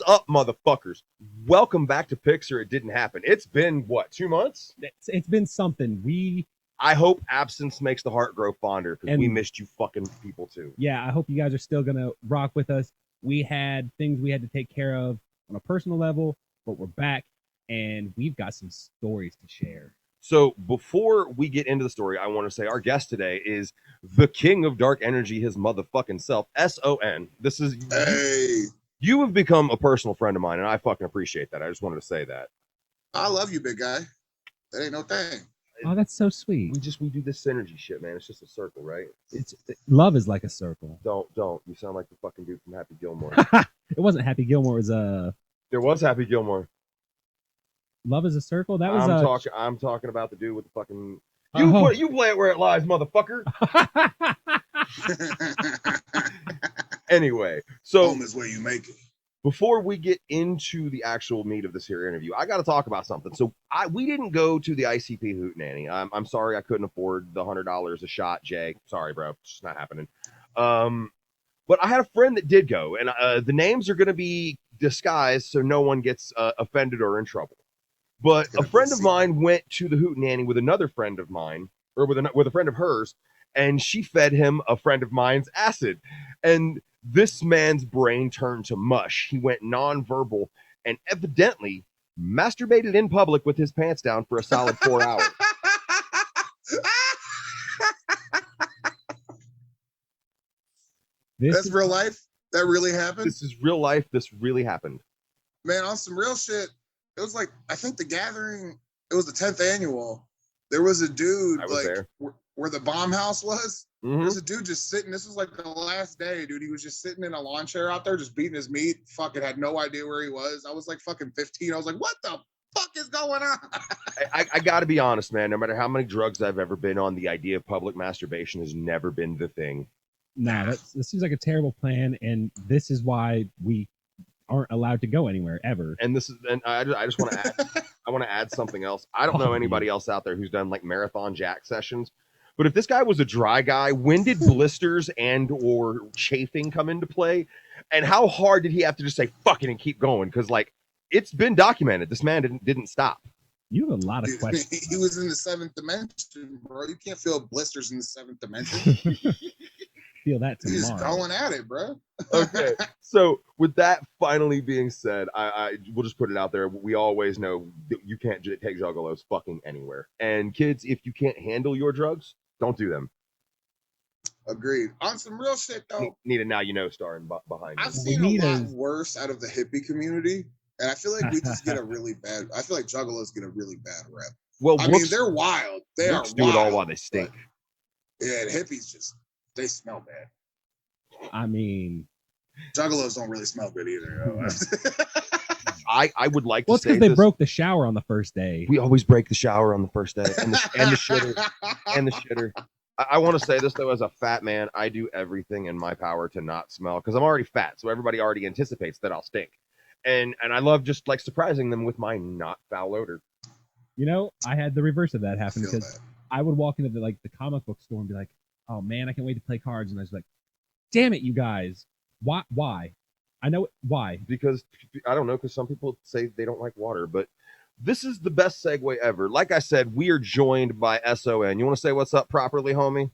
up, motherfuckers? Welcome back to Pics or It Didn't Happen. It's been, what, 2 months? It's been something. I hope absence makes the heart grow fonder because we And- missed you fucking people too. Yeah, I hope you guys are still going to rock with us. We had things we had to take care of on a personal level, but we're back and we've got some stories to share. So before we get into the story, I want to say our guest today is the king of dark energy, his motherfucking self, S.O.N. This is you have become a personal friend of mine, and I fucking appreciate that. I just wanted to say that. I love you, big guy. That ain't no thing. Oh, that's so sweet. We do this synergy shit, man. It's just a circle, right? Love is like a circle. Don't. You sound like the fucking dude from Happy Gilmore. It wasn't Happy Gilmore. It was There was Happy Gilmore. Love is a circle. That was I'm talking about the dude with the fucking. Oh. You play it where it lies, motherfucker. Anyway, so Home is where you make it. before we get into the actual meat of this here interview, I got to talk about something. So we didn't go to the ICP Hootenanny. I'm sorry I couldn't afford the $100 a shot, Jay. Sorry, bro. It's just not happening. But I had a friend that did go, and the names are going to be disguised so no one gets offended or in trouble. But a friend of mine went to the Hootenanny with another friend of mine, or with a friend of hers, and she fed him a friend of mine's acid. And this man's brain turned to mush. He went nonverbal and evidently masturbated in public with his pants down for a solid 4 hours. That's real life? That really happened? This is real life. This really happened. Man, on some real shit, it was like, I think the gathering, it was the 10th annual. There was a dude, like, where the bomb house was. Mm-hmm. There's a dude just sitting. This was like the last day, dude. He was just sitting in a lawn chair out there, just beating his meat. Fucking had no idea where he was. I was like fucking 15. I was like, what the fuck is going on? I got to be honest, man. No matter how many drugs I've ever been on, the idea of public masturbation has never been the thing. Nah, this seems like a terrible plan, and this is why we aren't allowed to go anywhere ever. And I just want to add, I want to add something else. I don't know anybody else out there who's done like marathon jack sessions, but if this guy was a dry guy, when did blisters and or chafing come into play? And how hard did he have to just say fuck it and keep going? Because like it's been documented, this man didn't stop. You have a lot of questions. He was in the 7th dimension, bro. You can't feel blisters in the 7th dimension. Feel that tomorrow. He's going at it, bro. Okay, so with that finally being said, I will just put it out there. We always know that you can't take juggalos fucking anywhere. And kids, if you can't handle your drugs, don't do them. Agreed. On some real shit, though. Need a now you know star behind you. I've seen a lot worse out of the hippie community, and I feel like we just get a really bad. I feel like juggalos get a really bad rep. Well, I mean, they're wild. They are do wild, it all while they stink. Yeah, and hippies they smell bad. I mean, juggalos don't really smell good either. I would like to say because they broke the shower on the first day. We always break the shower on the first day, and the shitter, and the shitter. I want to say this though, as a fat man, I do everything in my power to not smell because I'm already fat, so everybody already anticipates that I'll stink, and I love just like surprising them with my not foul odor. You know, I had the reverse of that happen because I would walk into the comic book store and be like, "Oh man, I can't wait to play cards," and I was like, "Damn it, you guys! Why? I know why. Because I don't know. Because some people say they don't like water, but this is the best segue ever. Like I said, we are joined by S.O.N. You want to say what's up properly, homie?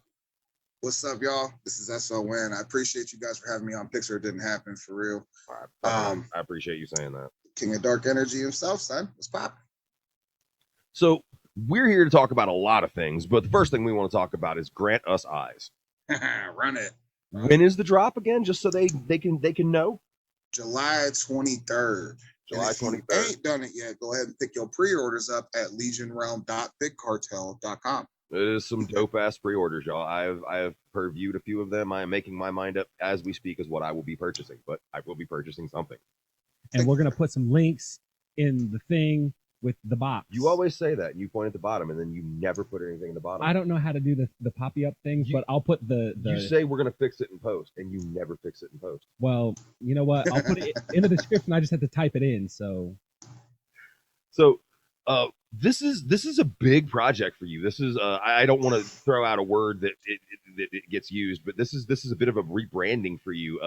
What's up, y'all? This is S.O.N. I appreciate you guys for having me on Pics or It Didn't Happen, for real. I appreciate you saying that. King of Dark Energy himself, son. What's poppin'? So we're here to talk about a lot of things, but the first thing we want to talk about is Grant Us Eyes. Run it. When is the drop again? Just so they can know. July 23rd. July 23rd. If you ain't done it yet, go ahead and pick your pre-orders up at legionrealm.bigcartel.com. It is some dope ass pre-orders, y'all. I have reviewed a few of them. I am making my mind up as we speak as what I will be purchasing, but I will be purchasing something. And we're gonna put some links in the thing with the box. You always say that, and you point at the bottom, and then you never put anything in the bottom. I don't know how to do the poppy up things, but I'll put the. You say we're gonna fix it in post, and you never fix it in post. Well, you know what? I'll put it in the description. I just have to type it in. So, this is a big project for you. This is I don't want to throw out a word that it gets used, but this is a bit of a rebranding for you.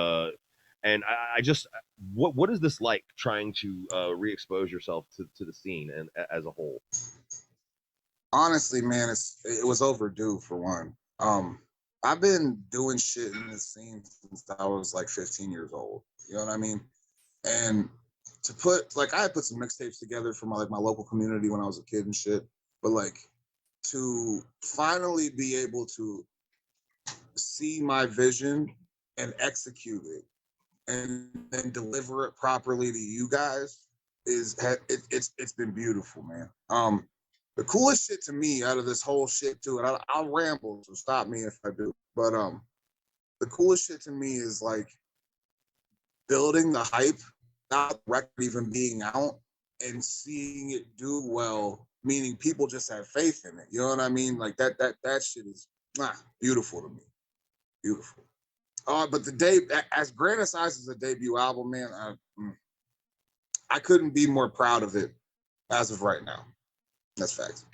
And I just, what is this like trying to re-expose yourself to the scene and as a whole? Honestly, man, it was overdue for one. I've been doing shit in this scene since I was like 15 years old. You know what I mean? And to put like I had put some mixtapes together for my local community when I was a kid and shit. But like to finally be able to see my vision and execute it and then deliver it properly to you guys it's been beautiful, man. The coolest shit to me out of this whole shit too, and I'll ramble, so stop me if I do. But the coolest shit to me is like building the hype, not the record even being out, and seeing it do well. Meaning people just have faith in it. You know what I mean? Like that shit is beautiful to me. Beautiful. But as Grand as Size is a debut album, man, I couldn't be more proud of it as of right now. That's facts.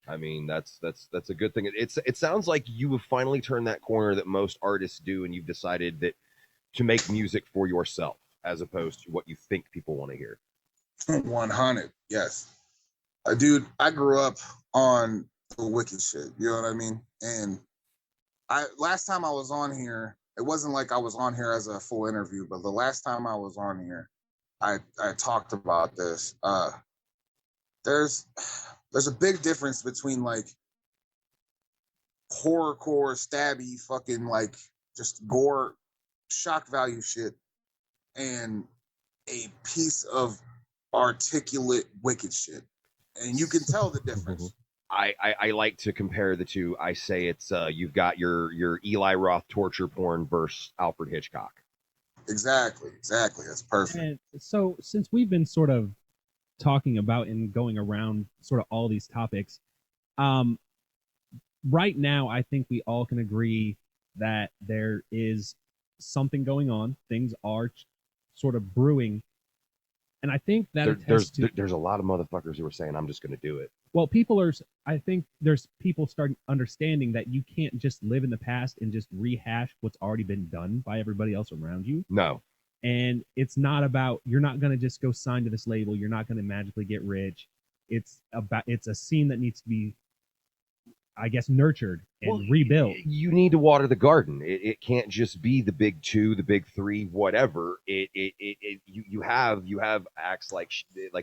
I mean, that's a good thing. It sounds like you have finally turned that corner that most artists do, and you've decided that to make music for yourself as opposed to what you think people want to hear. 100, yes. Dude, I grew up on the wicked shit. You know what I mean? And last time I was on here, it wasn't like I was on here as a full interview, but the last time I was on here, I talked about this. There's a big difference between like horrorcore, stabby, fucking like just gore, shock value shit, and a piece of articulate wicked shit, and you can tell the difference. I like to compare the two. I say it's you've got your Eli Roth torture porn versus Alfred Hitchcock. Exactly. That's perfect. And so, since we've been sort of talking about and going around sort of all these topics, um, right now, I think we all can agree that there is something going on. Things are sort of brewing, and I think that there's a lot of motherfuckers who are saying I'm just going to do it. Well, people are. I think there's people starting understanding that you can't just live in the past and just rehash what's already been done by everybody else around you. No. And it's not about, you're not going to just go sign to this label. You're not going to magically get rich. It's a scene that needs to be, I guess, nurtured and rebuilt. You need to water the garden. It can't just be the big two, the big three, whatever. You have acts like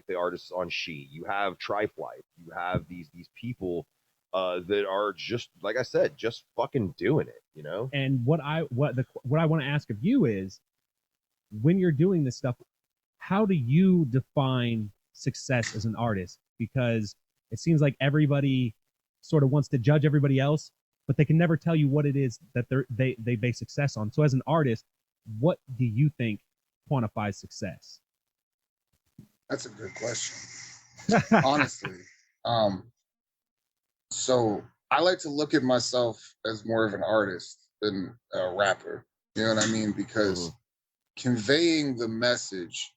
the artists on She. You have Triflife. You have these people that are just, like I said, just fucking doing it. You know. And what I want to ask of you is, when you're doing this stuff, how do you define success as an artist? Because it seems like everybody sort of wants to judge everybody else, but they can never tell you what it is that they base success on. So as an artist, what do you think quantifies success? That's a good question. Honestly. So I like to look at myself as more of an artist than a rapper. You know what I mean? Because conveying the message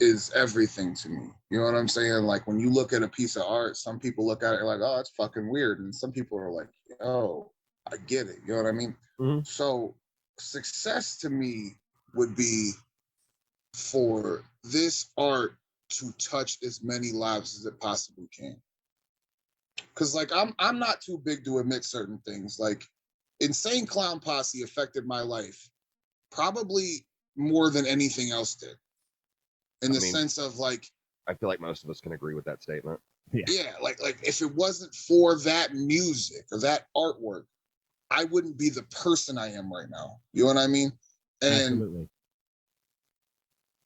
is everything to me. You know what I'm saying? Like when you look at a piece of art, some people look at it like, oh, it's fucking weird. And some people are like, oh, I get it. You know what I mean? Mm-hmm. So success to me would be for this art to touch as many lives as it possibly can. Cause like I'm not too big to admit certain things. Like Insane Clown Posse affected my life probably more than anything else did. In the sense of like, I feel like most of us can agree with that statement. Yeah, like if it wasn't for that music or that artwork, I wouldn't be the person I am right now. You know what I mean? And Absolutely.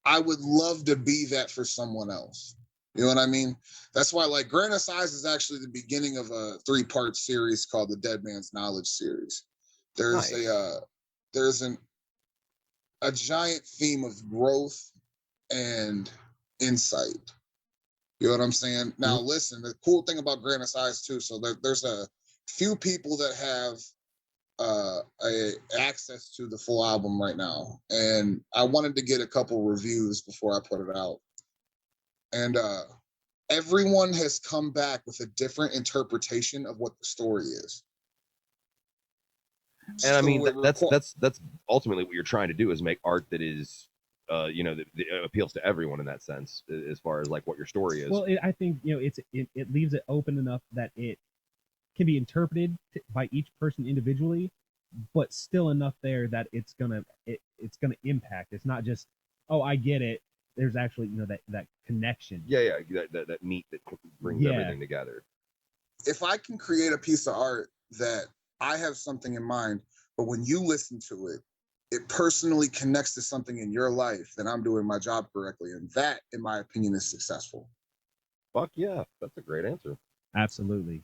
I would love to be that for someone else. You know what I mean? That's why like Grand Size is actually the beginning of a 3-part series called the Dead Man's Knowledge series. There's nice. A giant theme of growth and insight. You know what I'm saying? Now, listen, the cool thing about Grand Size too, so there's a few people that have access to the full album right now, and I wanted to get a couple reviews before I put it out. And everyone has come back with a different interpretation of what the story is. And I mean, So that's ultimately what you're trying to do, is make art that is, that appeals to everyone in that sense, as far as like what your story is. Well, I think it leaves it open enough that it can be interpreted by each person individually, but still enough there that it's gonna impact. It's not just, oh, I get it. There's actually that connection. Yeah, that meat that brings everything together. if I can create a piece of art that I have something in mind, but when you listen to it, it personally connects to something in your life, then I'm doing my job correctly. And that, in my opinion, is successful. Fuck yeah, that's a great answer. Absolutely.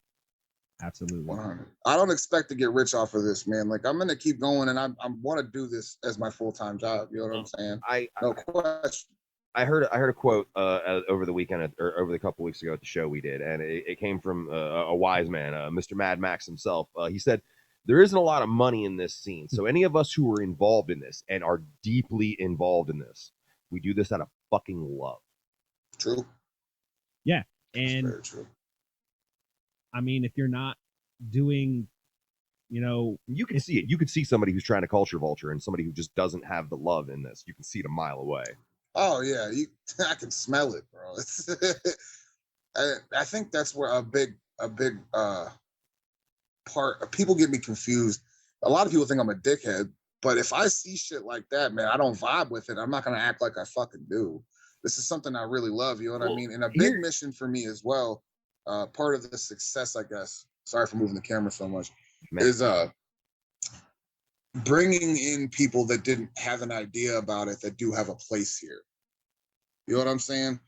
100. I don't expect to get rich off of this, man. Like, I'm gonna keep going, and I want to do this as my full-time job. You know what I'm saying? No question. I heard a quote over the weekend, or over the couple weeks ago at the show we did, and it came from a wise man, Mr. Mad Max himself. He said, "There isn't a lot of money in this scene, so any of us who are involved in this and are deeply involved in this, we do this out of fucking love." True. Yeah, That's and very true. I mean, if you're not doing, you can see it. You can see somebody who's trying to culture vulture and somebody who just doesn't have the love in this. You can see it a mile away. Oh yeah, I can smell it, bro. It's, I think that's where a big part. People get me confused. A lot of people think I'm a dickhead, but if I see shit like that, man, I don't vibe with it. I'm not gonna act like I fucking do. This is something I really love. You know what I mean? And a big mission for me as well. Part of the success, I guess. Sorry for moving the camera so much. Man. Is bringing in people that didn't have an idea about it that do have a place here. You know what I'm saying?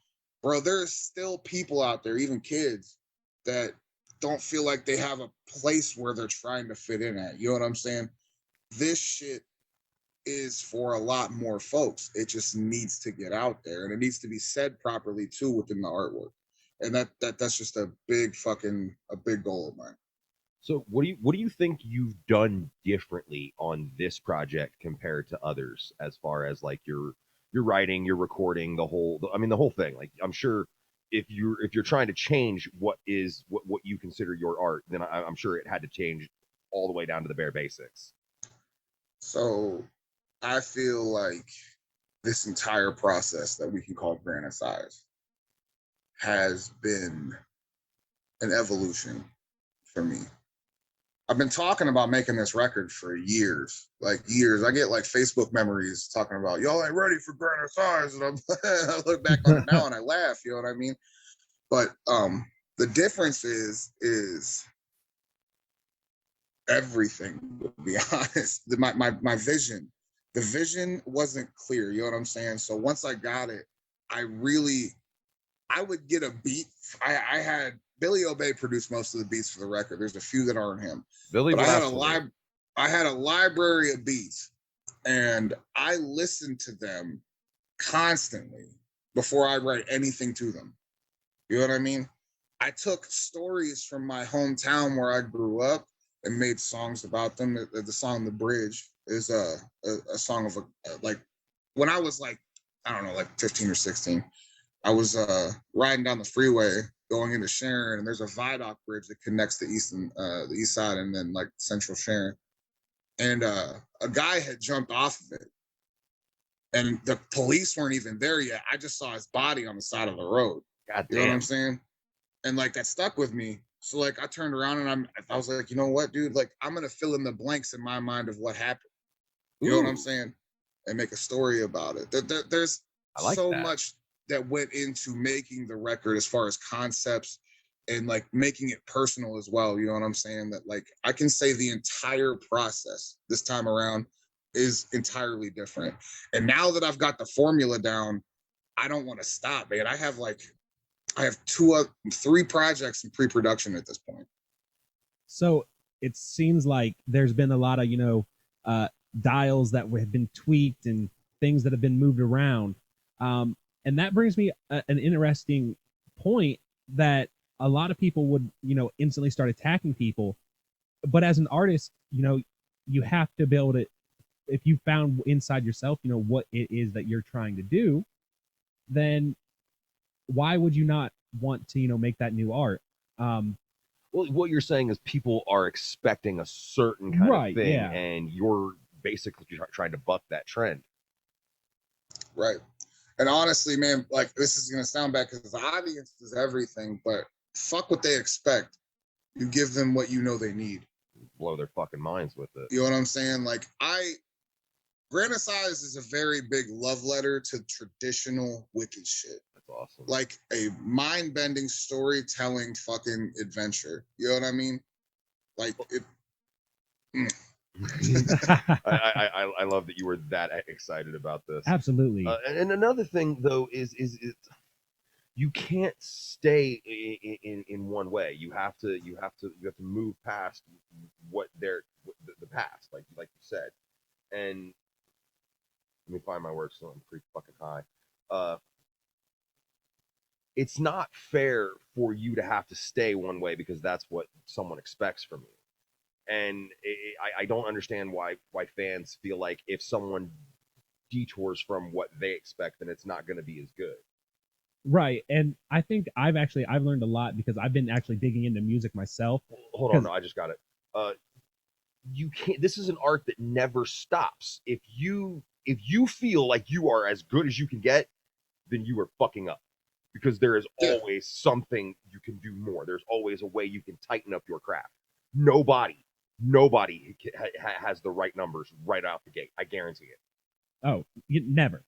Bro, there's still people out there, even kids, that don't feel like they have a place where they're trying to fit in at. You know what I'm saying? This shit is for a lot more folks. It just needs to get out there, and it needs to be said properly too within the artwork. And that's just a big goal of mine. So what do you think you've done differently on this project compared to others, as far as like your writing, your recording, the whole thing? Like, I'm sure if you're trying to change what you consider your art, then I'm sure it had to change all the way down to the bare basics. So I feel like this entire process that we can call Granite Size has been an evolution for me. I've been talking about making this record for years, like years. I get like Facebook memories talking about, y'all ain't ready for Granite Size. And I look back on it now and I laugh, you know what I mean? But the difference is everything, to be honest. My vision, the vision wasn't clear, you know what I'm saying? So once I got it, I would get a beat. I had Billy Obey produced most of the beats for the record. There's a few that aren't him. But I had a library of beats, and I listened to them constantly before I write anything to them. You know what I mean? I took stories from my hometown where I grew up and made songs about them. The song "The Bridge" is a song of like when I was like, I don't know, like 15 or 16. I was riding down the freeway going into Sharon, and there's a viaduct bridge that connects the east side and then like central Sharon. And a guy had jumped off of it, and the police weren't even there yet. I just saw his body on the side of the road. God damn. You know what I'm saying? And like that stuck with me. So like I turned around and I was like, you know what, dude? Like I'm gonna fill in the blanks in my mind of what happened. You know what I'm saying? And make a story about it. There's so much that went into making the record as far as concepts and like making it personal as well. You know what I'm saying? That like I can say the entire process this time around is entirely different. And now that I've got the formula down, I don't want to stop, man. I have 3 projects in pre-production at this point. So it seems like there's been a lot of dials that have been tweaked and things that have been moved around. And that brings me an interesting point that a lot of people would, instantly start attacking people. But as an artist, you have to be able to, if you found inside yourself, what it is that you're trying to do, then why would you not want to, make that new art? Well, what you're saying is people are expecting a certain kind of Right, thing, yeah. and you're basically trying to buck that trend. Right. And honestly, man, like this is gonna sound bad because the audience is everything, but fuck what they expect. You give them what you know they need. Blow their fucking minds with it. You know what I'm saying? Like Granite Size is a very big love letter to traditional wicked shit. That's awesome. Like a mind-bending storytelling fucking adventure. You know what I mean? Like it. I love that you were that excited about this. Absolutely. And another thing though is you can't stay in one way. You have to move past what the past, like you said. And let me find my words so I'm pretty fucking high. It's not fair for you to have to stay one way because that's what someone expects from you. And I don't understand why fans feel like if someone detours from what they expect, then it's not going to be as good. Right. And I think I've learned a lot because I've been actually digging into music myself. Hold on, no, I just got it. You can't. This is an art that never stops. If you feel like you are as good as you can get, then you are fucking up. Because there is always something you can do more. There's always a way you can tighten up your craft. Nobody has the right numbers right out the gate. I guarantee it. Oh, never.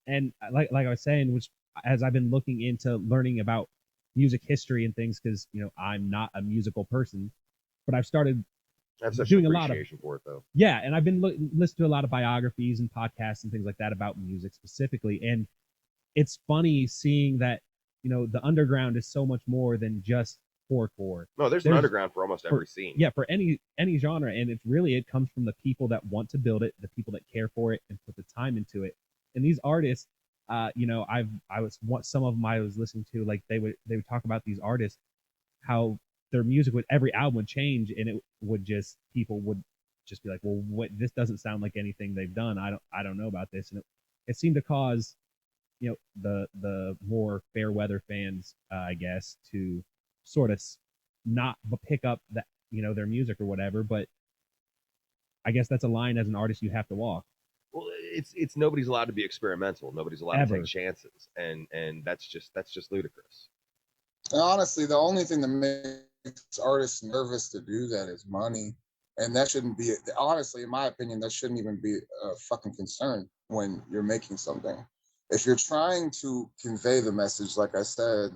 And like I was saying, which as I've been looking into learning about music history and things, because I'm not a musical person, but I've started doing a lot of for it though. Yeah, and I've been listening to a lot of biographies and podcasts and things like that about music specifically, and it's funny seeing that the underground is so much more than just horrorcore. No, there's an underground for almost every scene. Yeah, for any genre, and it comes from the people that want to build it, the people that care for it and put the time into it. And these artists, some of them I was listening to, like they would talk about these artists, how their music would every album would change, and it would people would just be like, well, this doesn't sound like anything they've done. I don't know about this, and it seemed to cause the more fair weather fans, I guess, to sort of not pick up that their music or whatever. But I guess that's a line as an artist you have to walk. Well, it's nobody's allowed to be experimental. Nobody's allowed to take chances, and that's just ludicrous. And honestly, the only thing that makes artists nervous to do that is money, and that shouldn't be. Honestly, in my opinion, that shouldn't even be a fucking concern when you're making something. If you're trying to convey the message, like I said,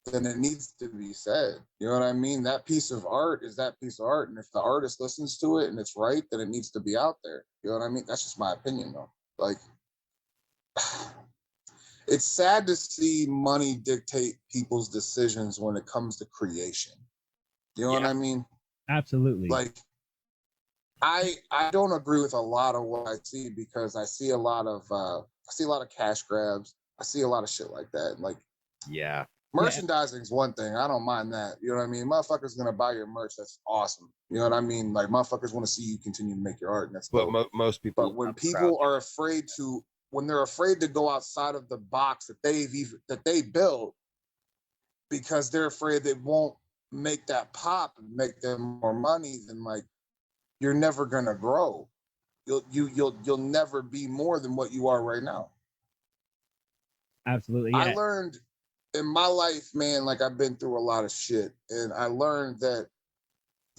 then it needs to be said. You know what I mean? That piece of art is that piece of art. And if the artist listens to it and it's right, then it needs to be out there. You know what I mean? That's just my opinion, though. Like, it's sad to see money dictate people's decisions when it comes to creation. You know what I mean? Absolutely. Like, I don't agree with a lot of what I see because I see a lot of cash grabs. I see a lot of shit like that. Like, yeah. Merchandising is one thing. I don't mind that. You know what I mean? Motherfuckers gonna buy your merch. That's awesome. You know what I mean? Like motherfuckers want to see you continue to make your art, and that's but most people. But when people are afraid to, when they're afraid to go outside of the box that they build, because they're afraid they won't make that pop and make them more money, then like you're never gonna grow. You'll never be more than what you are right now. Absolutely. Yeah. I learned in my life, man, like I've been through a lot of shit, and I learned that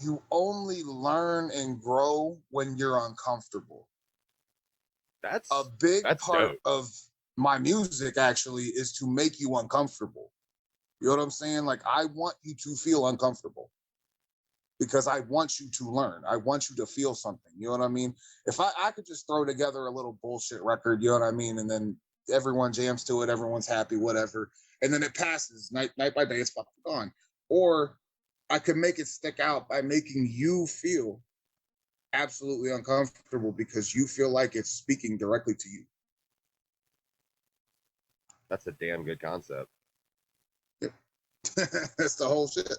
you only learn and grow when you're uncomfortable. That's a big part dope. of my music actually is to make you uncomfortable. You know what I'm saying? Like I want you to feel uncomfortable because I want you to learn. I want you to feel something. You know what I mean? If I could just throw together a little bullshit record, you know what I mean? And then everyone jams to it, everyone's happy, whatever. And then it passes night by day, it's fucking gone. Or I could make it stick out by making you feel absolutely uncomfortable because you feel like it's speaking directly to you. That's a damn good concept. Yeah. That's the whole shit.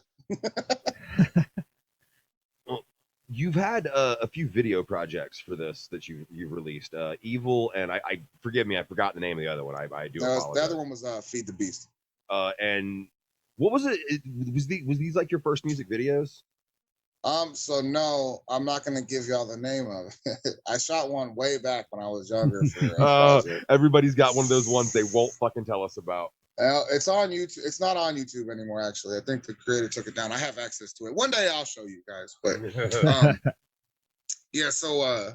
Well, you've had a few video projects for this that you've released. Evil and I forgive me, I forgot the name of the other one. I do apologize. The other one was Feed the Beast. And What was it? Was these like your first music videos? So no, I'm not gonna give y'all the name of it. I shot one way back when I was younger for a project. Everybody's got one of those ones they won't fucking tell us about. It's on YouTube. It's not on YouTube anymore, actually. I think the creator took it down. I have access to it. One day I'll show you guys. But yeah, so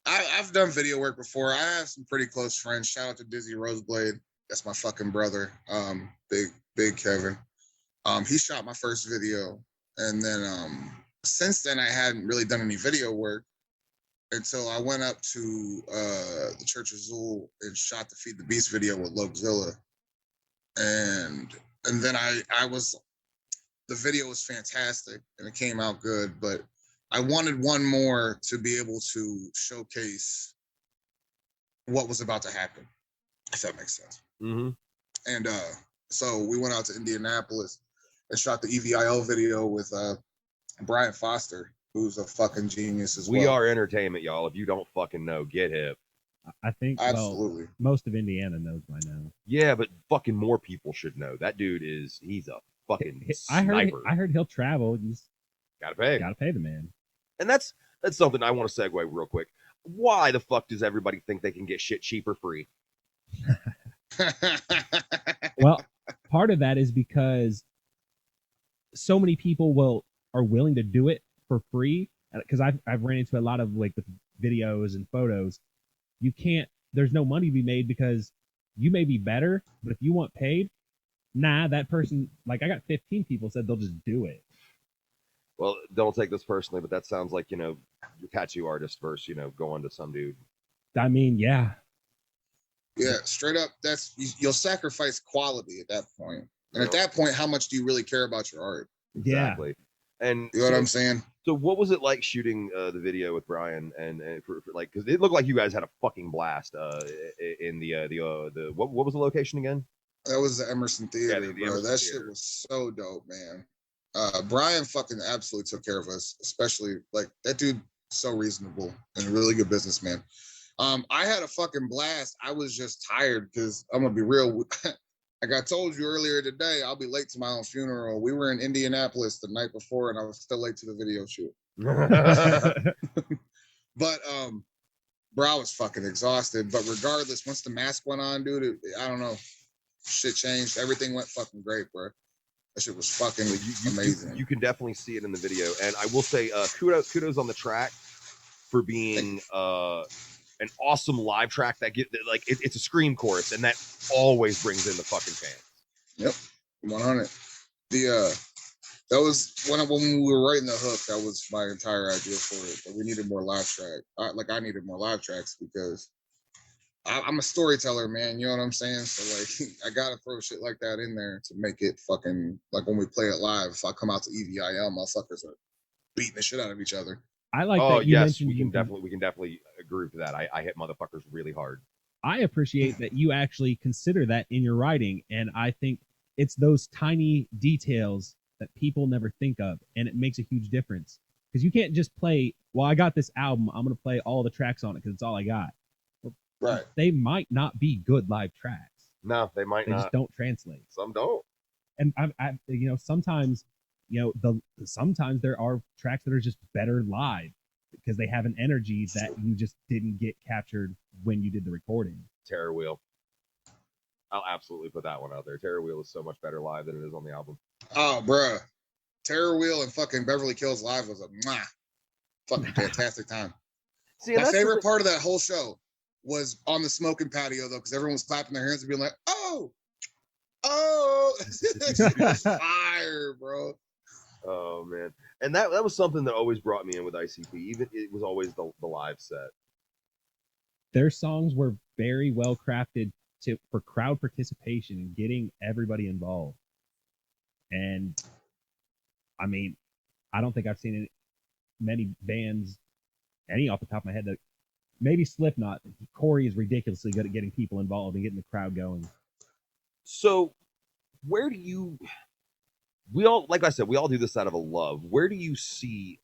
I've done video work before. I have some pretty close friends. Shout out to Dizzy Roseblade. That's my fucking brother. Big Kevin. He shot my first video. And then since then I hadn't really done any video work until I went up to the Church of Zool and shot the Feed the Beast video with Lokezilla. And then I was, the video was fantastic and it came out good, but I wanted one more to be able to showcase what was about to happen, if that makes sense. Mm-hmm. And so we went out to Indianapolis and shot the EVIL video with Brian Foster, who's a fucking genius as well. We are entertainment, y'all. If you don't fucking know, get hip. I think absolutely most of Indiana knows by now. Yeah, but fucking more people should know. That dude he's a fucking sniper. I heard he'll travel. You just gotta pay the man. And that's something I want to segue real quick. Why the fuck does everybody think they can get shit cheap or free? Well, part of that is because so many people are willing to do it for free. Because I've ran into a lot of like with videos and photos, there's no money to be made because you may be better, but if you want paid, nah, that person, like I got 15 people said they'll just do it. Well, don't take this personally, but that sounds like, your tattoo artist versus, going to some dude. I mean, yeah. Yeah, straight up, you'll sacrifice quality at that point. And at that point, how much do you really care about your art? Exactly. Yeah. And you know what I'm saying? So what was it like shooting the video with Brian and for like, because it looked like you guys had a fucking blast in the what was the location again? That was the Emerson Theater, the bro. Emerson That Theater. Shit was so dope, man. Brian fucking absolutely took care of us, especially like that dude, so reasonable and a really good businessman. I had a fucking blast. I was just tired because I'm gonna be real. Like I told you earlier today, I'll be late to my own funeral. We were in Indianapolis the night before, and I was still late to the video shoot. But bro, I was fucking exhausted. But regardless, once the mask went on, dude, I don't know, shit changed. Everything went fucking great, bro. That shit was fucking amazing. You can definitely see it in the video, and I will say, kudos on the track for being an awesome live track that it's a scream chorus, and that always brings in the fucking fans. Yep, 100. That was when we were writing the hook. That was my entire idea for it. But we needed more live track. I needed more live tracks because I'm a storyteller, man. You know what I'm saying? So like, I gotta throw shit like that in there to make it fucking like when we play it live. If I come out to EVIL, motherfuckers are beating the shit out of each other. I like that you mentioned we can definitely agree with that. I hit motherfuckers really hard. I appreciate that you actually consider that in your writing, and I think it's those tiny details that people never think of, and it makes a huge difference. Because you can't just play, well, I got this album, I'm going to play all the tracks on it because it's all I got. Right. They might not be good live tracks. No, they might not. They just don't translate. Some don't. And I sometimes, sometimes there are tracks that are just better live because they have an energy that you just didn't get captured when you did the recording. Terror Wheel. I'll absolutely put that one out there. Terror Wheel is so much better live than it is on the album. Oh, bruh. Terror Wheel and fucking Beverly Kills Live was a fucking fantastic time. See, my favorite part of that whole show was on the smoking patio, though, because everyone was clapping their hands and being like, oh, it was fire, bro. Oh, man. And that was something that always brought me in with ICP. Even it was always the live set. Their songs were very well crafted for crowd participation and getting everybody involved. And I mean, I don't think I've seen many bands, any off the top of my head, that maybe Slipknot. Corey is ridiculously good at getting people involved and getting the crowd going. So where do you, we all do this out of a love. Where do you see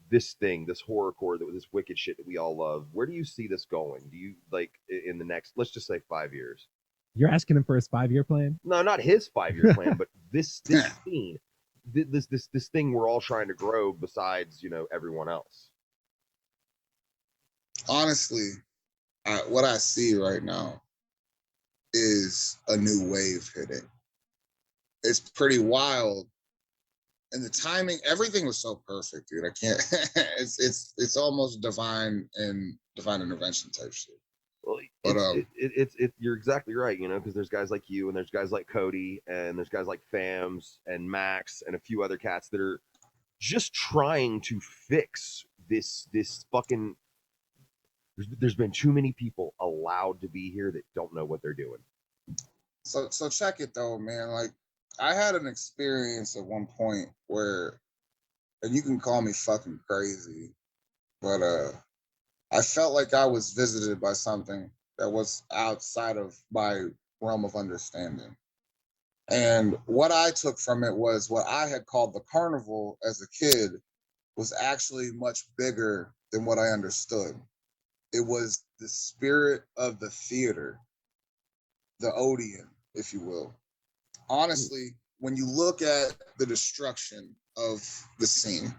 this thing, this horrorcore, this wicked shit that we all love? Where do you see this going? Do you like in the next, let's just say 5 years? You're asking him for his 5-year plan? No, not his 5-year plan, but this scene, this thing we're all trying to grow besides, you know, everyone else. Honestly, what I see right now is a new wave hitting. It's pretty wild, and the timing, everything was so perfect, dude. I can't. It's almost divine intervention type shit. Well, But you're exactly right, you know, because there's guys like you, and there's guys like Cody, and there's guys like Fams and Max, and a few other cats that are just trying to fix this fucking. There's been too many people allowed to be here that don't know what they're doing. so check it though, man. Like, I had an experience at one point where, and you can call me fucking crazy, but I felt like I was visited by something that was outside of my realm of understanding. And what I took from it was what I had called the carnival as a kid was actually much bigger than what I understood. It was the spirit of the theater, the Odeon, if you will. Honestly, when you look at the destruction of the scene,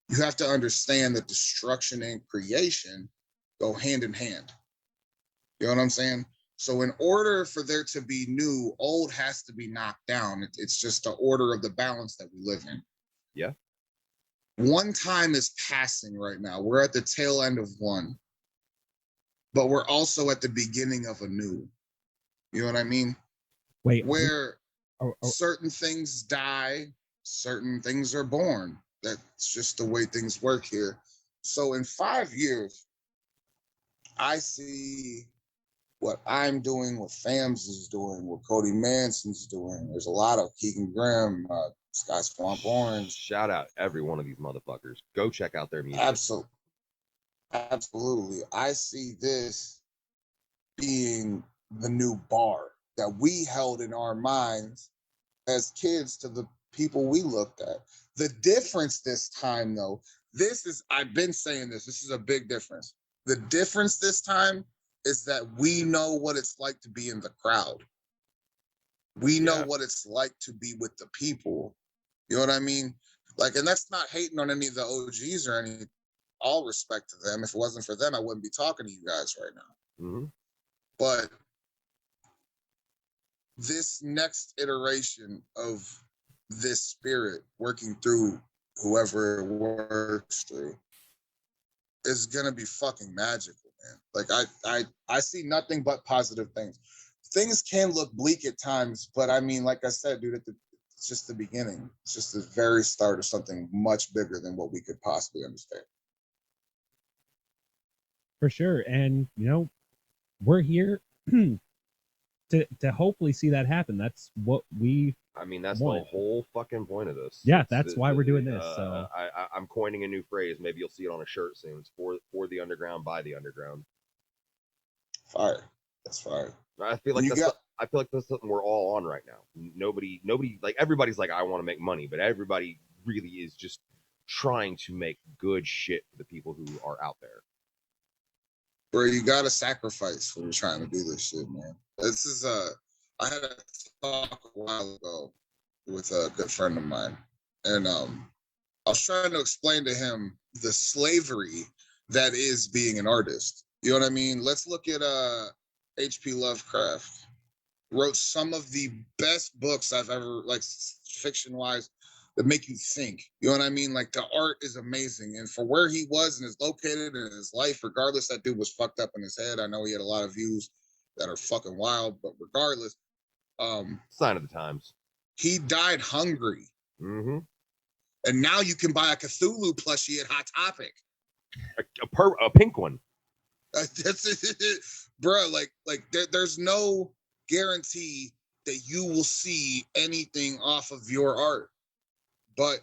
you have to understand that destruction and creation go hand in hand. You know what I'm saying? So in order for there to be new, old has to be knocked down. It's just the order of the balance that we live in. Yeah. One time is passing right now. We're at the tail end of one, but we're also at the beginning of a new. You know what I mean? Wait, where certain things die, certain things are born. That's just the way things work here. So in 5 years, I see what I'm doing, what Fams is doing, what Cody Manson's doing. There's a lot of Keegan Graham, Sky Swamp Orange. Shout out every one of these motherfuckers. Go check out their music. Absolutely. I see this being the new bar that we held in our minds as kids to the people we looked at. The difference this time, though, I've been saying this is a big difference. The difference this time is that we know what it's like to be in the crowd. We know what it's like to be with the people. You know what I mean? Like, and that's not hating on any of the OGs or any, all respect to them. If it wasn't for them, I wouldn't be talking to you guys right now. Mm-hmm. But this next iteration of this spirit working through whoever it works through is gonna be fucking magical, man. Like I see nothing but positive things. Things can look bleak at times, but I mean, like I said, dude, it's just the beginning. It's just the very start of something much bigger than what we could possibly understand. For sure. And you know, we're here to hopefully see that happen. That's what we that's want. the whole fucking point of this. Yeah, that's why we're doing this. So I'm coining a new phrase. Maybe you'll see it on a shirt soon. It's for the underground, by the underground. Fire. That's fire. I feel like that's something we're all on right now. Nobody, like, everybody's like, I want to make money, but everybody really is just trying to make good shit for the people who are out there. Bro, you gotta sacrifice when you're trying to do this shit, man. This is I had a talk a while ago with a good friend of mine, and I was trying to explain to him the slavery that is being an artist. You know what I mean? Let's look at H.P. Lovecraft. Wrote some of the best books I've ever, like, fiction wise, that make you think. You know what I mean? Like, the art is amazing. And for where he was and is located in his life, regardless, that dude was fucked up in his head. I know he had a lot of views that are fucking wild, but regardless, sign of the times. He died hungry. Mm-hmm. And now you can buy a Cthulhu plushie at Hot Topic. A pink one. That's it. Bro, like there's no guarantee that you will see anything off of your art. But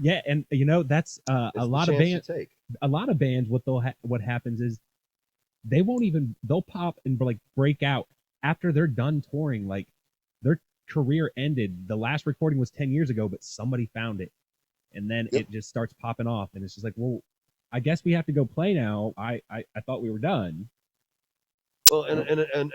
yeah, and you know, that's a lot of bands. A lot of bands, what happens is they'll pop and like break out after they're done touring. Like, their career ended. The last recording was 10 years ago, but somebody found it, and then it just starts popping off, and it's just like, well, I guess we have to go play now. I thought we were done. Well, and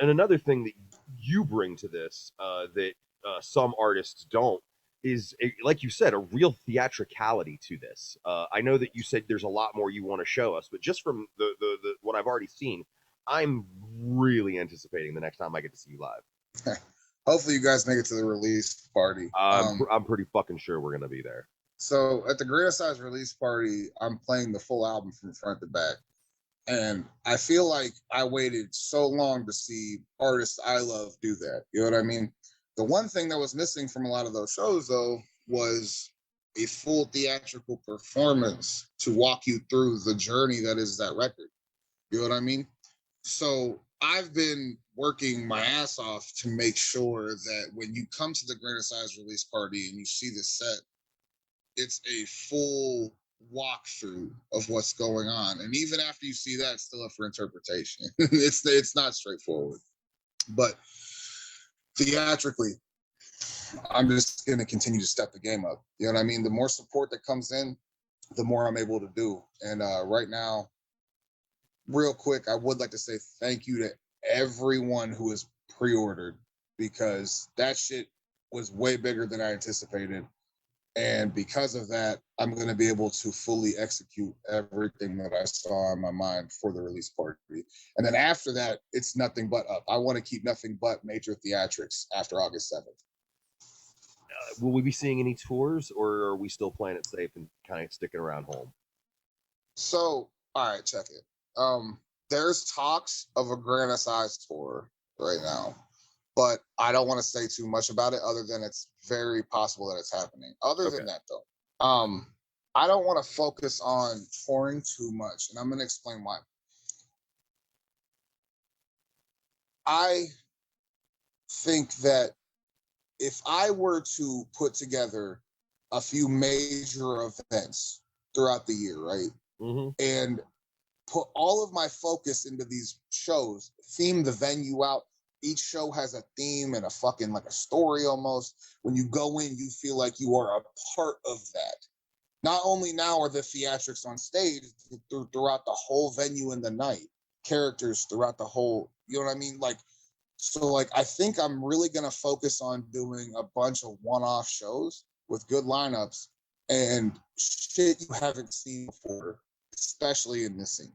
another thing that you bring to this that some artists don't, is like you said, a real theatricality to this. I know that you said there's a lot more you want to show us, but just from the what I've already seen, I'm really anticipating the next time I get to see you live. Hopefully, you guys make it to the release party. I'm pretty fucking sure we're gonna be there. So at the Greater Size release party, I'm playing the full album from front to back. And I feel like I waited so long to see artists I love do that. You know what I mean? The one thing that was missing from a lot of those shows, though, was a full theatrical performance to walk you through the journey that is that record. You know what I mean? So I've been working my ass off to make sure that when you come to the Greater Size release party and you see the set, it's a full walkthrough of what's going on. And even after you see that, it's still up for interpretation. It's not straightforward. But theatrically, I'm just going to continue to step the game up. You know what I mean? The more support that comes in, the more I'm able to do. And right now, real quick, I would like to say thank you to everyone who has pre-ordered, because that shit was way bigger than I anticipated. And because of that, I'm going to be able to fully execute everything that I saw in my mind for the release party. And then after that, it's nothing but up. I want to keep nothing but major theatrics after August 7th. Will we be seeing any tours, or are we still playing it safe and kind of sticking around home? So, all right, check it. There's talks of a Grand Size tour right now, but I don't want to say too much about it other than it's very possible that it's happening. Other than that, though, I don't want to focus on touring too much, and I'm going to explain why. I think that if I were to put together a few major events throughout the year, right, and put all of my focus into these shows, theme the venue out. Each show has a theme and a fucking like a story almost. When you go in, you feel like you are a part of that. Not only now are the theatrics on stage throughout the whole venue in the night, characters throughout the whole, you know what I mean? Like, so like, I think I'm really going to focus on doing a bunch of one-off shows with good lineups and shit you haven't seen before, especially in this scene.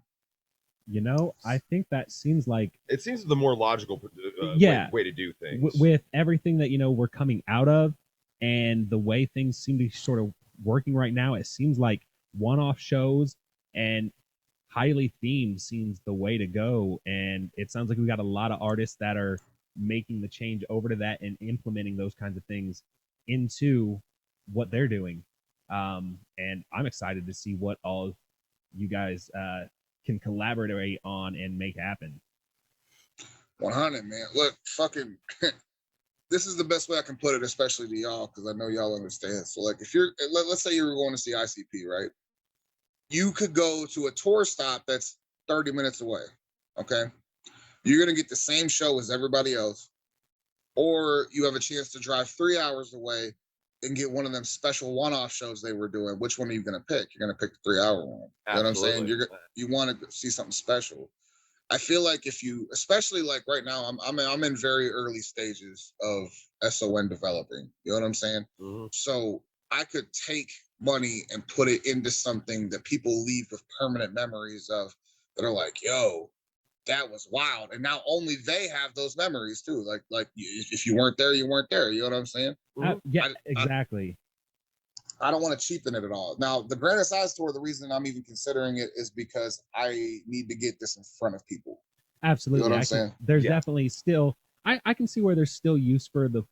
You know, I think that seems like it seems the more logical way to do things. With everything that, you know, we're coming out of and the way things seem to be sort of working right now, it seems like one-off shows and highly themed seems the way to go. And it sounds like we got a lot of artists that are making the change over to that and implementing those kinds of things into what they're doing. And I'm excited to see what all you guys can collaborate on and make happen. 100, man. Look, fucking, this is the best way I can put it, especially to y'all, because I know y'all understand. So, like, if you're, let's say you're going to see ICP, right? You could go to a tour stop that's 30 minutes away, okay? You're going to get the same show as everybody else, or you have a chance to drive 3 hours away and get one of them special one-off shows they were doing. Which one are you going to pick? You're going to pick the 3-hour one. Absolutely. You know what I'm saying? You want to see something special. I feel like if you, especially like right now, I'm in very early stages of S.O.N developing. You know what I'm saying? So I could take money and put it into something that people leave with permanent memories of, that are like, yo, that was wild. And now only they have those memories too. Like if you weren't there, you weren't there. You know what I'm saying? Yeah, exactly. I don't want to cheapen it at all. Now, the Grand Size tour, the reason I'm even considering it is because I need to get this in front of people. Absolutely. You know what I'm saying? There's definitely still, I can see where there's still use for the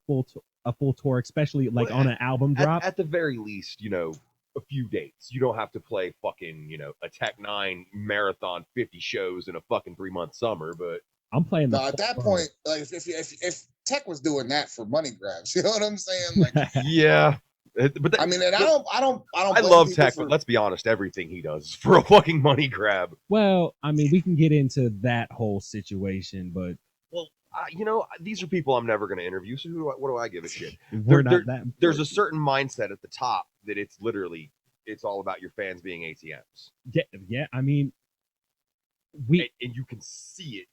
a full tour, especially like on an album drop. At the very least, you know, a few dates. You don't have to play fucking, you know, a Tech 9 marathon 50 shows in a fucking 3-month summer, but I'm playing the at that point, like if Tech was doing that for money grabs, you know what I'm saying? Like yeah. But I mean, and I don't. I love Tech, but let's be honest, everything he does is for a fucking money grab. Well, I mean, we can get into that whole situation, but you know, these are people I'm never going to interview. So what do I give a shit? There's a certain mindset at the top that it's all about your fans being ATMs. Yeah. I mean, and you can see it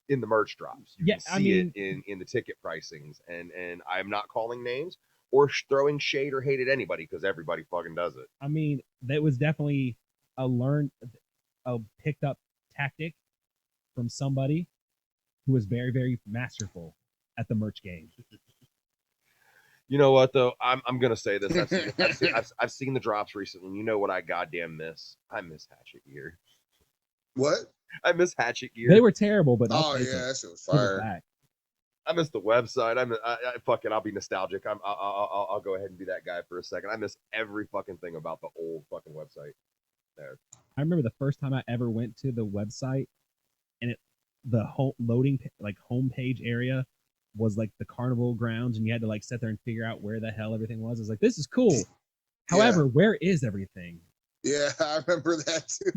in the merch drops. You Yeah, can I see mean- it in the ticket pricings, and I'm not calling names or throwing shade or hate at anybody because everybody fucking does it. I mean, that was definitely a picked up tactic from somebody who was very, very masterful at the merch game. You know what though? I'm gonna say this. I've seen the drops recently. You know what I goddamn miss? I miss Hatchet Gear. What? I miss Hatchet Gear. They were terrible, but Oh I'll take yeah, it. that shit was Give it fire. back. I miss the website. Fuck it. I'll be nostalgic. I'll go ahead and be that guy for a second. I miss every fucking thing about the old fucking website. There. I remember the first time I ever went to the website, and the whole homepage area was like the carnival grounds, and you had to like sit there and figure out where the hell everything was. It's like, this is cool. However, where is everything? Yeah, I remember that too.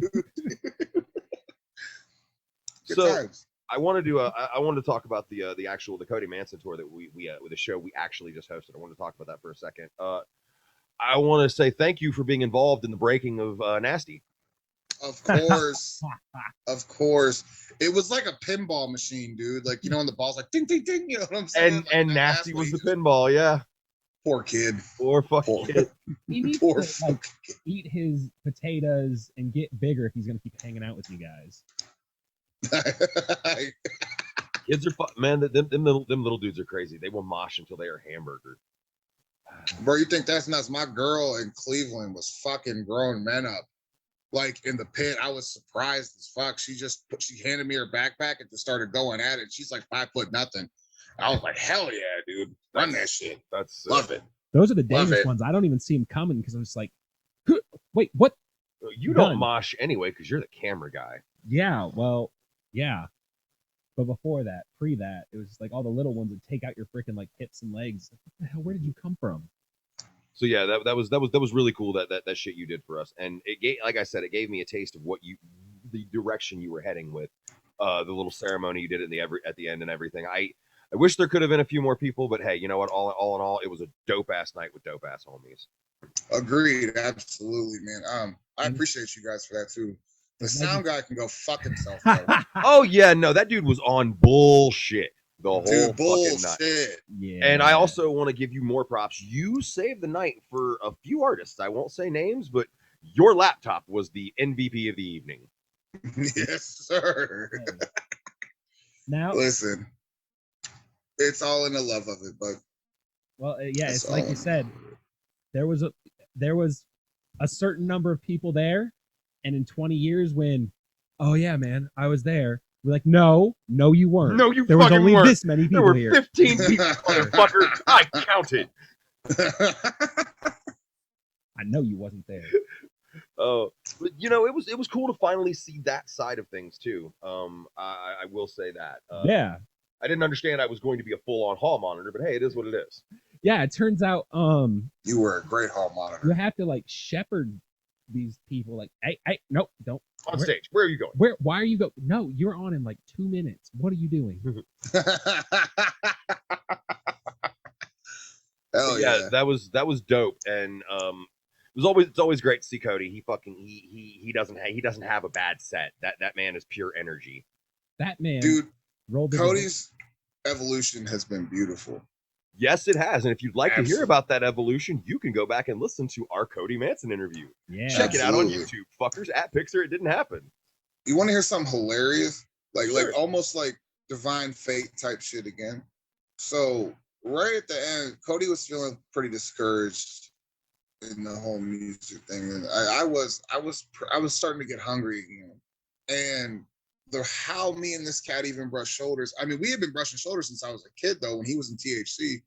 Good So times. I wanted to talk about the actual Cody Manson tour that we with the show we actually just hosted. I wanted to talk about that for a second. I want to say thank you for being involved in the breaking of Nasty. Of course. Of course. It was like a pinball machine, dude. Like, you know, when the ball's like ding ding ding, you know what I'm saying? Like, And that Nasty last was the one, pinball, yeah. poor kid. Or fucking Poor, kid. He needs poor to like eat his potatoes and get bigger if he's gonna keep hanging out with you guys. Kids are man. Them little dudes are crazy. They will mosh until they are hamburgered. Bro, you think that's nuts? My girl in Cleveland was fucking grown men up. Like in the pit, I was surprised as fuck. She handed me her backpack and just started going at it. She's like 5 foot nothing. I was like, hell yeah, dude. Run that shit. That's Love it. Those are the Love dangerous it. ones. I don't even see them coming because I'm just like, wait, what? You don't Done. mosh anyway because you're the camera guy. Yeah, well, yeah. But before that, pre that, it was just like all the little ones that take out your freaking like hips and legs. Like, what the hell? Where did you come from? So yeah, that was really cool that shit you did for us, and it gave, like I said, it gave me a taste of the direction you were heading with the little ceremony you did at the end and everything. I wish there could have been a few more people, but hey, you know what? All in all, it was a dope ass night with dope ass homies. Agreed. Absolutely, man. I appreciate you guys for that too. The sound guy can go fuck himself, though. Oh yeah, no, that dude was on bullshit the whole Dude, fucking night. bullshit. Yeah. And I also want to give you more props. You saved the night for a few artists. I won't say names, but your laptop was the MVP of the evening. Yes, sir. Now, Listen, it's all in the love of it, but well, yeah, That's it's like all. you said, there was a certain number of people there, and in 20 years, when, oh yeah, man, I was there. We're like, no, you weren't. No, you there was fucking only weren't. this many There people were here. 15 people, motherfucker. I counted. I know you wasn't there. Oh, but you know, it was cool to finally see that side of things too. I will say that. Yeah. I didn't understand I was going to be a full-on hall monitor, but hey, it is what it is. Yeah, it turns out You were a great hall monitor. you have to like shepherd these people like, hey, nope, don't. On stage, where are you going? Why are you go? No, you're on in like 2 minutes. What are you doing? Hell yeah. That was dope, and it's always great to see Cody. He doesn't have a bad set. That man is pure energy. That man, Dude, rolled Cody's evolution has been beautiful. Yes, it has. And if you'd like to hear Absolutely. about that evolution, you can go back and listen to our Cody Manson interview. Yeah. Check it out on Absolutely. YouTube, fuckers. At Pics, it didn't happen. You want to hear something hilarious? Like Sure. almost like divine fate type shit again. So right at the end, Cody was feeling pretty discouraged in the whole music thing, and I was starting to get hungry again. And how me and this cat even brushed shoulders. I mean, we had been brushing shoulders since I was a kid, though. When he was in THC,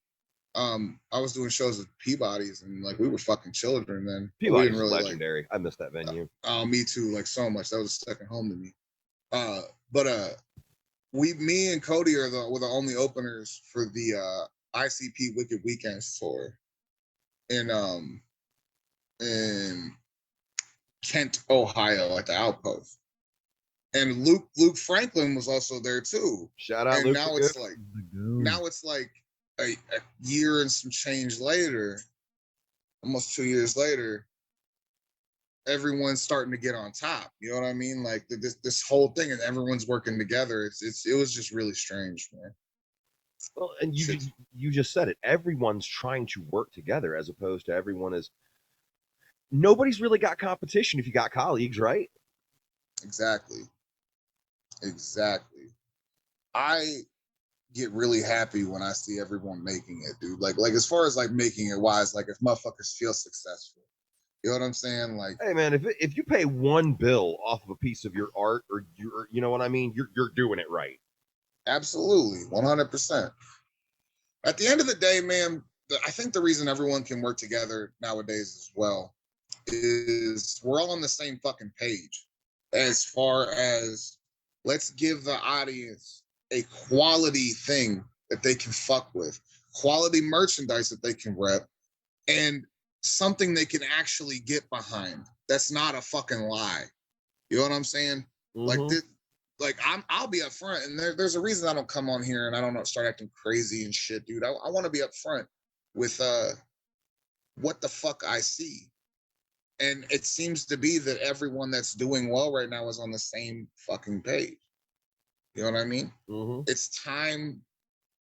I was doing shows with Peabody's, and like we were fucking children then. But we Peabody's didn't really legendary. I miss that venue. me too, like so much. That was a second home to me. Me and Cody were the only openers for the ICP Wicked Weekends tour in Kent, Ohio, at the Outpost. And Luke Franklin was also there too. Shout out, And Luke. now it's like a year and some change later, almost 2 years later. everyone's starting to get on top. You know what I mean? Like this whole thing, and everyone's working together. It was just really strange, man. Well, and you just said it. Everyone's trying to work together as opposed to everyone is. Nobody's really got competition if you got colleagues, right? Exactly. Exactly. I get really happy when I see everyone making it, dude. Like as far as like making it wise, like if motherfuckers feel successful. You know what I'm saying? Like, Hey man, if you pay one bill off of a piece of your art or your, you know what I mean, you're doing it right. absolutely, 100%. At the end of the day, man, I think the reason everyone can work together nowadays as well is we're all on the same fucking page as far as let's give the audience a quality thing that they can fuck with, quality merchandise that they can rep, and something they can actually get behind. That's not a fucking lie. You know what I'm saying? Like Mm-hmm. this, like I'll be up front, and there's a reason I don't come on here and I don't start acting crazy and shit, dude. I want to be up front with what the fuck I see. And it seems to be that everyone that's doing well right now is on the same fucking page. You know what I mean? Mm-hmm. It's time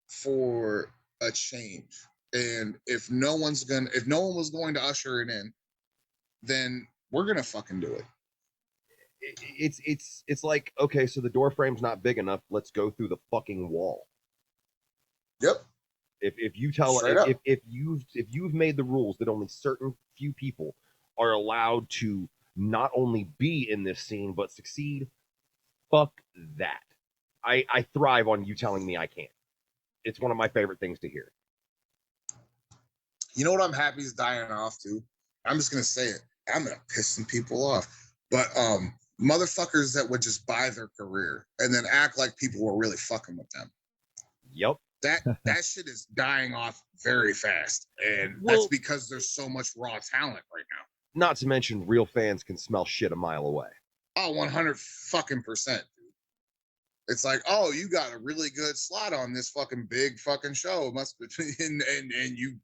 for a change. And if no one was going to usher it in, then we're gonna fucking do it. It's like, okay, so the door frame's not big enough. Let's go through the fucking wall. Yep. If you tell Straight up. if you've made the rules that only certain few people are allowed to not only be in this scene but succeed, fuck that. I thrive on you telling me I can't. It's one of my favorite things to hear. You know what I'm happy is dying off to? I'm just gonna say it. I'm gonna piss some people off. But motherfuckers that would just buy their career and then act like people were really fucking with them. Yep. That shit is dying off very fast. And that's Well, because there's so much raw talent right now. not to mention real fans can smell shit a mile away. Oh, 100 fucking percent. It's like, oh, you got a really good slot on this fucking big fucking show. It must be, and you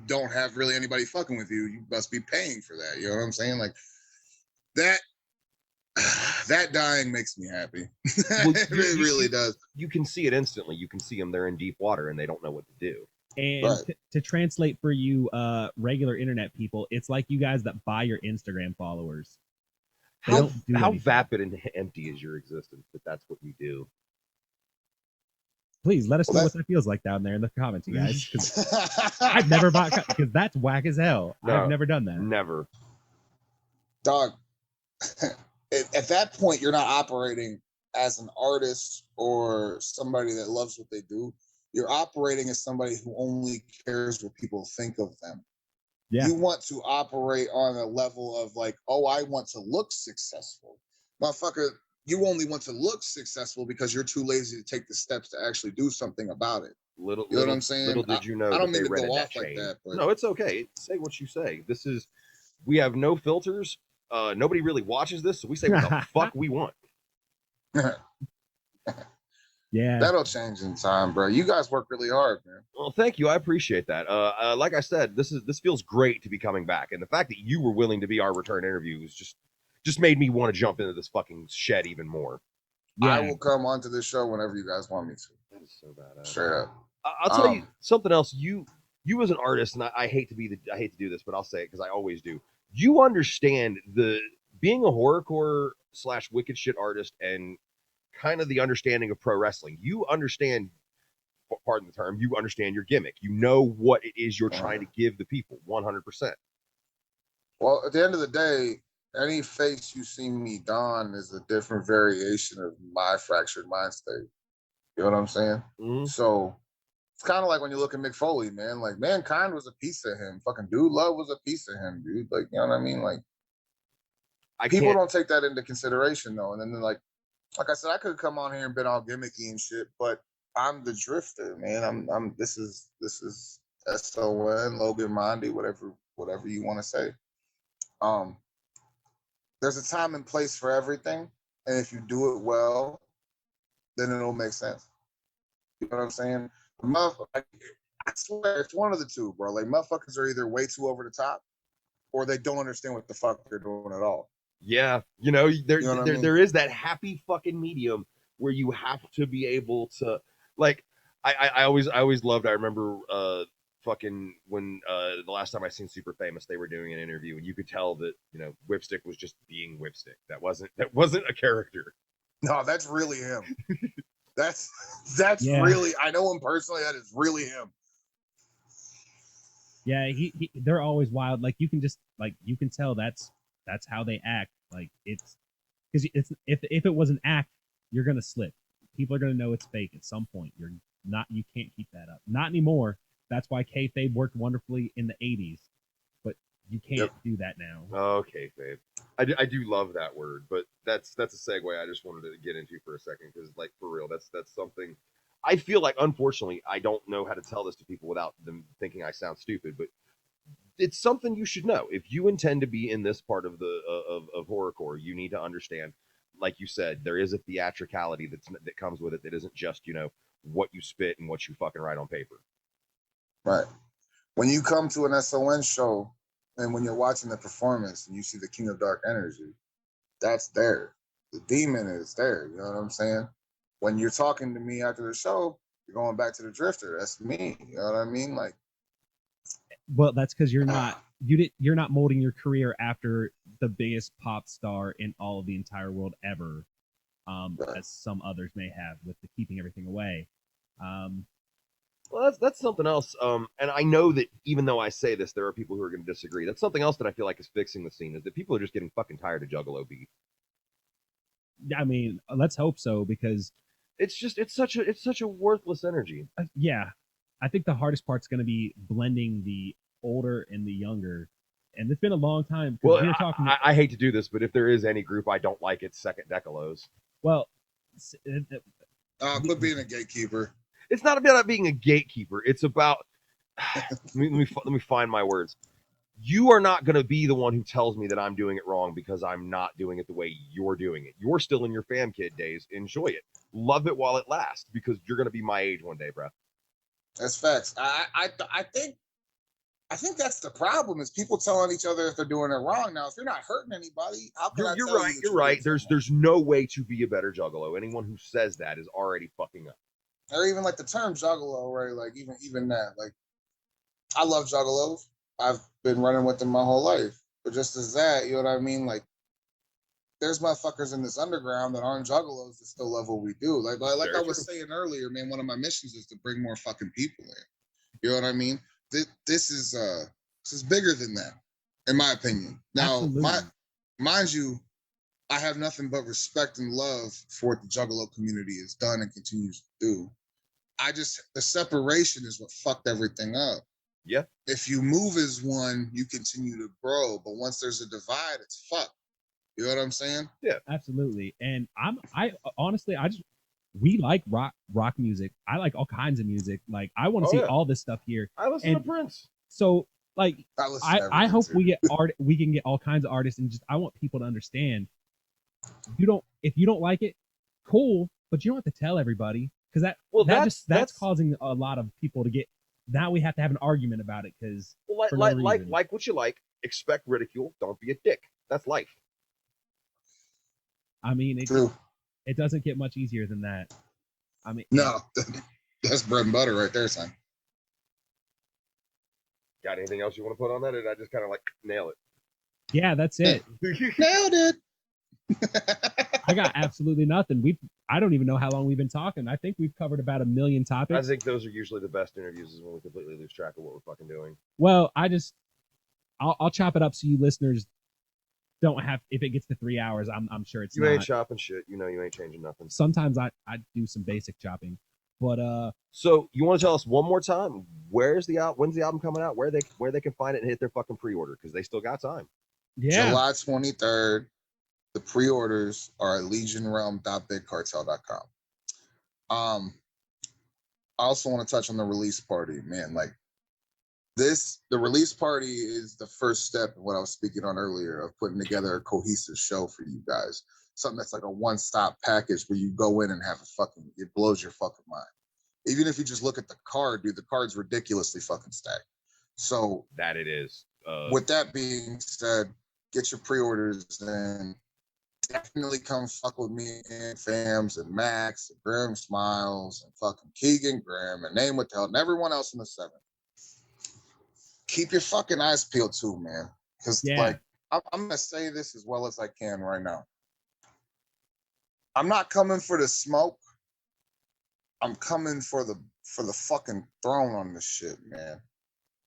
don't have really anybody fucking with you. You must be paying for that. You know what I'm saying? Like that that dying makes me happy. Well, it really does. You can see it instantly. You can see them, they're in deep water and they don't know what to do. And Right. to translate for you regular internet people, it's like you guys that buy your Instagram followers. They How don't do how anything. vapid and empty is your existence that that's what you do? Please let us know what that feels like down there in the comments, you guys. Because I've never bought because that's whack as hell. No, I've never done that. Never. Dog. At that point, you're not operating as an artist or somebody that loves what they do. You're operating as somebody who only cares what people think of them. Yeah. You want to operate on a level of like, oh, I want to look successful. Motherfucker, you only want to look successful because you're too lazy to take the steps to actually do something about it. You know what I'm saying? Little did you know I don't that mean they to go rented that off like chain. that, but No, it's okay. Say what you say. We have no filters. Nobody really watches this, so we say what the fuck we want. Yeah. that'll change in time, bro. You guys work really hard, man. Well, thank you. I appreciate that. Like I said, this feels great to be coming back, and the fact that you were willing to be our return interview is just made me want to jump into this fucking shed even more. Yeah. I will come onto this show whenever you guys want me to. That is so badass. Straight up. I'll tell you something else. You as an artist, and I hate to do this, but I'll say it because I always do. You understand being a horrorcore / wicked shit artist and kind of the understanding of pro wrestling. You understand, pardon the term, you understand your gimmick. You know what it is you're trying to give the people 100%. Well, at the end of the day, any face you see me don is a different variation of my fractured mind state. You know what I'm saying? Mm-hmm. So it's kind of like when you look at Mick Foley, man. Like Mankind was a piece of him. Fucking Dude Love was a piece of him, dude. Like, you know what I mean? Like, people don't take that into consideration though. And then they're like I said, I could come on here and been all gimmicky and shit, but I'm the drifter, man. I'm this is S.O.N, Logan Mondi, whatever you want to say. There's a time and place for everything, and if you do it well, then it'll make sense. You know what I'm saying? I swear it's one of the two, bro. Like motherfuckers are either way too over the top, or they don't understand what the fuck they're doing at all. Yeah, there is that happy fucking medium where you have to be able to like. I always loved. I remember fucking when the last time I seen Super Famous, they were doing an interview, and you could tell that Whipstick was just being Whipstick. That wasn't a character. No, that's really him. That's Yeah. really. I know him personally. That is really him. Yeah, they're always wild. Like you can tell that's how they act. Like it's because it's if it was an act, you're gonna slip. People are gonna know it's fake at some point. You can't keep that up. Not anymore. That's why kayfabe worked wonderfully in the '80s, but you can't do that now. Okay, kayfabe. I do love that word, but that's a segue I just wanted to get into for a second because, like, for real, that's something I feel like. Unfortunately, I don't know how to tell this to people without them thinking I sound stupid, but it's something you should know. If you intend to be in this part of the of horrorcore, you need to understand, like you said, there is a theatricality that comes with it that isn't just what you spit and what you fucking write on paper. Right. When you come to an S.O.N show and when you're watching the performance and you see the King of Dark Energy, that's there. The demon is there. You know what I'm saying? When you're talking to me after the show, you're going back to the Drifter. That's me. You know what I mean? Like, well, that's because you're not molding your career after the biggest pop star in all of the entire world ever, right. as some others may have with the keeping everything away. Well, that's something else. And I know that even though I say this, there are people who are going to disagree. That's something else that I feel like is fixing the scene is that people are just getting fucking tired of Juggalo beef. I mean, let's hope so because it's such a worthless energy. Yeah, I think the hardest part's going to be blending the older and the younger, and it's been a long time. Well, I hate to do this, but if there is any group I don't like, it's Second Decalos. Well, quit being a gatekeeper. It's not about being a gatekeeper. It's about let me find my words. You are not going to be the one who tells me that I'm doing it wrong because I'm not doing it the way you're doing it. You're still in your fam kid days. Enjoy it. Love it while it lasts because you're going to be my age one day, bro. That's facts. I think that's the problem is people telling each other if they're doing it wrong. Now, if you're not hurting anybody, how can you're right. You're right. There's no way to be a better juggalo. Anyone who says that is already fucking up. Or even like the term juggalo, right? Like even that. Like, I love juggalos. I've been running with them my whole life. But just as that, you know what I mean? Like, there's motherfuckers in this underground that aren't juggalos that still love what we do. Like I was saying earlier, man, one of my missions is to bring more fucking people in. You know what I mean? This is bigger than that, in my opinion. Now, mind you, I have nothing but respect and love for what the juggalo community has done and continues to do. The separation is what fucked everything up. Yeah. If you move as one, you continue to grow. But once there's a divide, it's fucked. You know what I'm saying? Yeah, absolutely. And I honestly, we like rock music. I like all kinds of music. Like I want to see all this stuff here. I listen to Prince. So like I hope we can get all kinds of artists and I want people to understand. If you don't like it, cool, but you don't have to tell everybody because that's causing a lot of people to get. Now we have to have an argument about it because like what you like, expect ridicule. Don't be a dick. That's life. I mean, it doesn't get much easier than that. I mean, no, that's bread and butter right there, son. Got anything else you want to put on that? Or did I just kind of like nail it? Yeah, that's it. Nailed it. I got absolutely nothing. I don't even know how long we've been talking. I think we've covered about 1 million topics. I think those are usually the best interviews is when we completely lose track of what we're fucking doing. Well, I'll chop it up so you listeners don't have, if it gets to 3 hours, I'm sure it's you ain't chopping shit. You ain't changing nothing. Sometimes I do some basic chopping, but so you want to tell us one more time when's the album coming out, where they can find it and hit their fucking pre-order because they still got time. Yeah, July 23rd. The pre-orders are at legionrealm.bigcartel.com. I also want to touch on the release party, man. Like the release party is the first step in what I was speaking on earlier of putting together a cohesive show for you guys. Something that's like a one-stop package where you go in and have it blows your fucking mind. Even if you just look at the card, dude, the card's ridiculously fucking stacked. So that it is. With that being said, get your pre-orders and definitely come fuck with me and Fams and Max and Graham Smiles and fucking Keegan Graham and Name Withheld and everyone else in the 7. Keep your fucking eyes peeled too, man. Because like I'm gonna say this as well as I can right now. I'm not coming for the smoke. I'm coming for the fucking throne on this shit, man.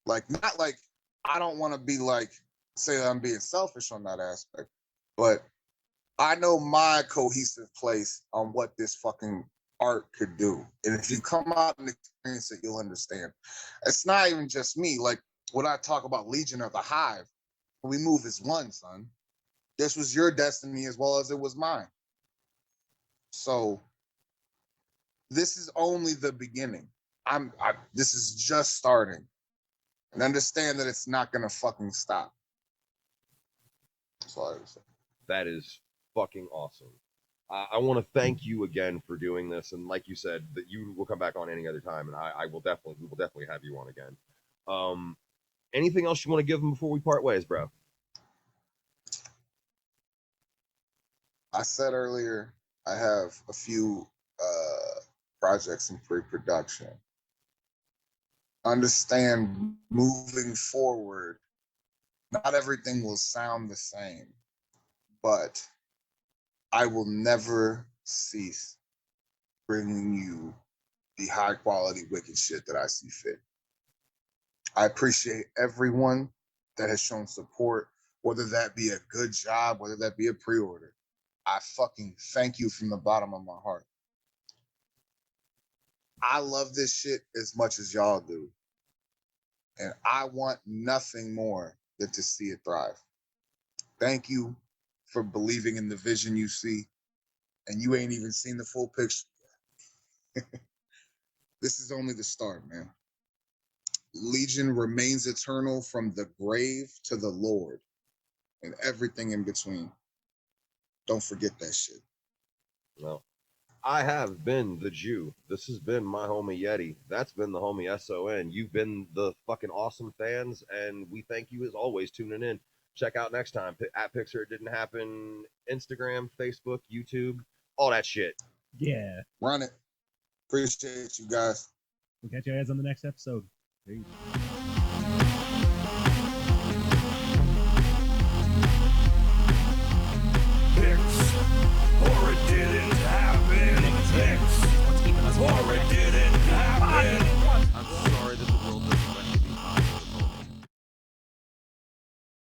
Like, not like I don't want to be like say I'm being selfish on that aspect, but I know my cohesive place on what this fucking art could do. And if you come out and experience it, you'll understand. It's not even just me. Like when I talk about Legion or the Hive, we move as one, son. This was your destiny as well as it was mine. So this is only the beginning. This is just starting. And understand that it's not gonna fucking stop. That's all I would say. That is fucking awesome. I want to thank you again for doing this, and like you said, that you will come back on any other time, and we will definitely have you on again. Anything else you want to give them before we part ways, bro? I said earlier, I have a few projects in pre-production. Understand, moving forward, not everything will sound the same, but I will never cease bringing you the high quality wicked shit that I see fit. I appreciate everyone that has shown support, whether that be a good job, whether that be a pre-order. I fucking thank you from the bottom of my heart. I love this shit as much as y'all do. And I want nothing more than to see it thrive. Thank you for believing in the vision you see. And you ain't even seen the full picture. This is only the start, man. Legion remains eternal from the grave to the Lord and everything in between. Don't forget that shit. No. I have been the Jew. This has been my homie Yeti. That's been the homie S.O.N. You've been the fucking awesome fans, and we thank you as always tuning in. Check out next time at Picture It Didn't Happen, Instagram, Facebook, YouTube, all that shit. Yeah. Run it. Appreciate you guys. We'll catch you guys on the next episode. Peace.